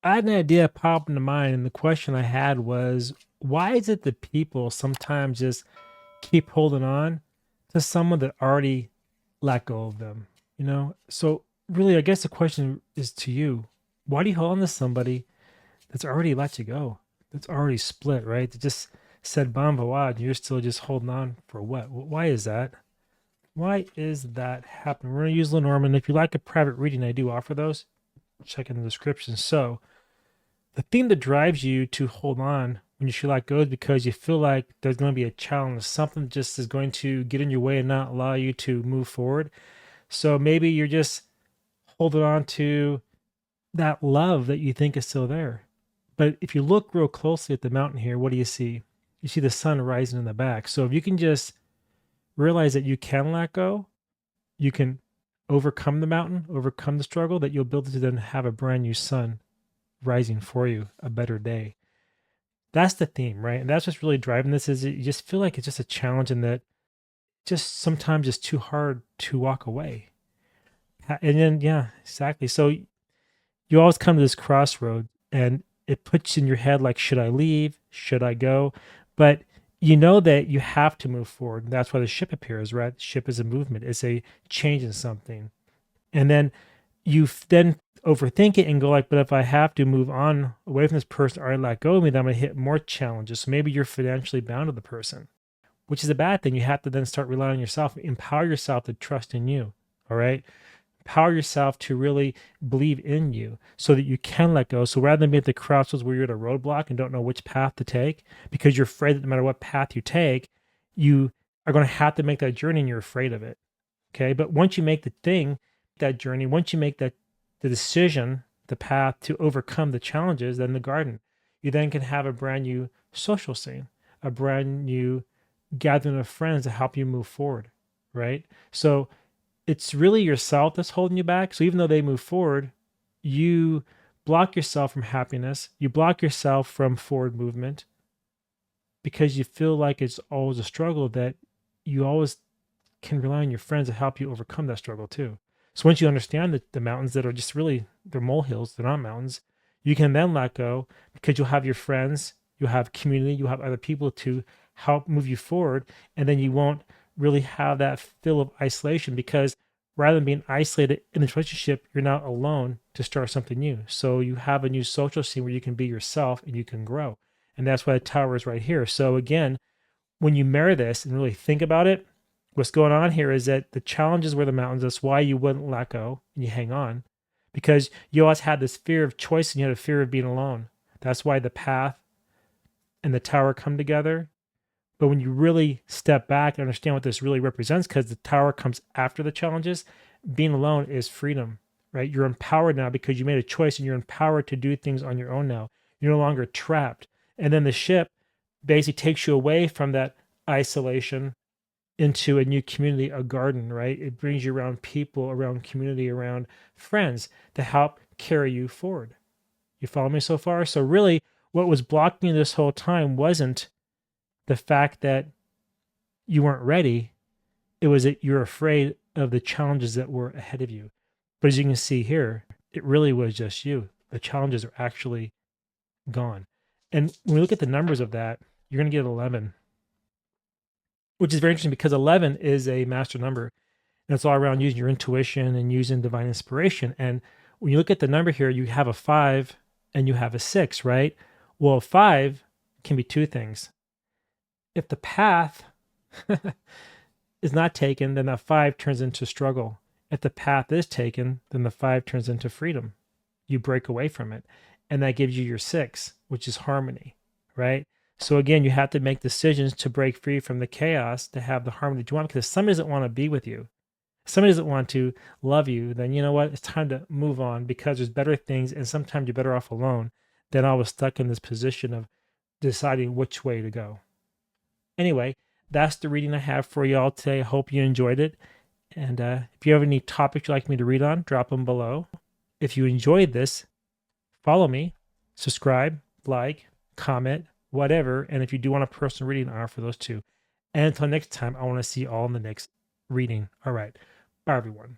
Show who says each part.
Speaker 1: I had an idea pop into mind, and the question I had was, why is it that people sometimes just keep holding on to someone that already let go of them? So really, I guess the question is to you: why do you hold on to somebody that's already let you go, that's already split, right? That just said bon voyage, and you're still just holding on for what? Why is that? Why is that happening? We're gonna use Lenormand. If you like a private reading, I do offer those. Check in the description. So the thing that drives you to hold on when you should let go is because you feel like there's going to be a challenge. Something just is going to get in your way and not allow you to move forward. So maybe you're just holding on to that love that you think is still there. But if you look real closely at the mountain here, what do you see? You see the sun rising in the back. So if you can just realize that you can let go, you can overcome the mountain, overcome the struggle, that you'll be able to then have a brand new sun rising for you, a better day. That's the theme, right? And that's what's really driving this is you just feel like it's just a challenge and that just sometimes it's too hard to walk away. And then yeah, exactly. So you always come to this crossroad and it puts in your head like, should I leave? Should I go? But you know that you have to move forward. And that's why the ship appears, right? The ship is a movement, it's a change in something. And then then overthink it and go like, but if I have to move on away from this person or I let go of me, then I'm gonna hit more challenges. So maybe you're financially bound to the person, which is a bad thing. You have to then start relying on yourself, empower yourself to trust in you. All right. Empower yourself to really believe in you so that you can let go. So rather than be at the crossroads where you're at a roadblock and don't know which path to take, because you're afraid that no matter what path you take, you are going to have to make that journey and you're afraid of it. Okay. But once you make the thing, that journey, once you make the decision, the path to overcome the challenges, then the garden, you then can have a brand new social scene, a brand new gathering of friends to help you move forward. Right. So it's really yourself that's holding you back. So even though they move forward, you block yourself from happiness, you block yourself from forward movement because you feel like it's always a struggle that you always can rely on your friends to help you overcome that struggle too. So once you understand that the mountains that are just really they're molehills, they're not mountains, you can then let go because you'll have your friends, you'll have community, you'll have other people to help move you forward, and then you won't really have that feel of isolation because rather than being isolated in this relationship, you're not alone to start something new. So you have a new social scene where you can be yourself and you can grow. And that's why the tower is right here. So again, when you marry this and really think about it, what's going on here is that the challenges were the mountains. That's why you wouldn't let go and you hang on because you always had this fear of choice and you had a fear of being alone. That's why the path and the tower come together. But when you really step back and understand what this really represents, because the tower comes after the challenges, being alone is freedom, right? You're empowered now because you made a choice and you're empowered to do things on your own now. You're no longer trapped. And then the ship basically takes you away from that isolation into a new community, a garden, right? It brings you around people, around community, around friends to help carry you forward. You follow me so far? So, really, what was blocking you this whole time wasn't the fact that you weren't ready, it was that you're afraid of the challenges that were ahead of you. But as you can see here, it really was just you. The challenges are actually gone. And when we look at the numbers of that, you're going to get 11, which is very interesting because 11 is a master number. And it's all around using your intuition and using divine inspiration. And when you look at the number here, you have a 5 and you have a 6, right? Well, a 5 can be two things. If the path is not taken, then that 5 turns into struggle. If the path is taken, then the 5 turns into freedom. You break away from it. And that gives you your 6, which is harmony, right? So again, you have to make decisions to break free from the chaos to have the harmony that you want because if somebody doesn't want to be with you, if somebody doesn't want to love you, then you know what? It's time to move on because there's better things and sometimes you're better off alone than always stuck in this position of deciding which way to go. Anyway, that's the reading I have for you all today. I hope you enjoyed it. And if you have any topics you'd like me to read on, drop them below. If you enjoyed this, follow me, subscribe, like, comment, whatever. And if you do want a personal reading, I offer those too. And until next time, I want to see you all in the next reading. All right. Bye, everyone.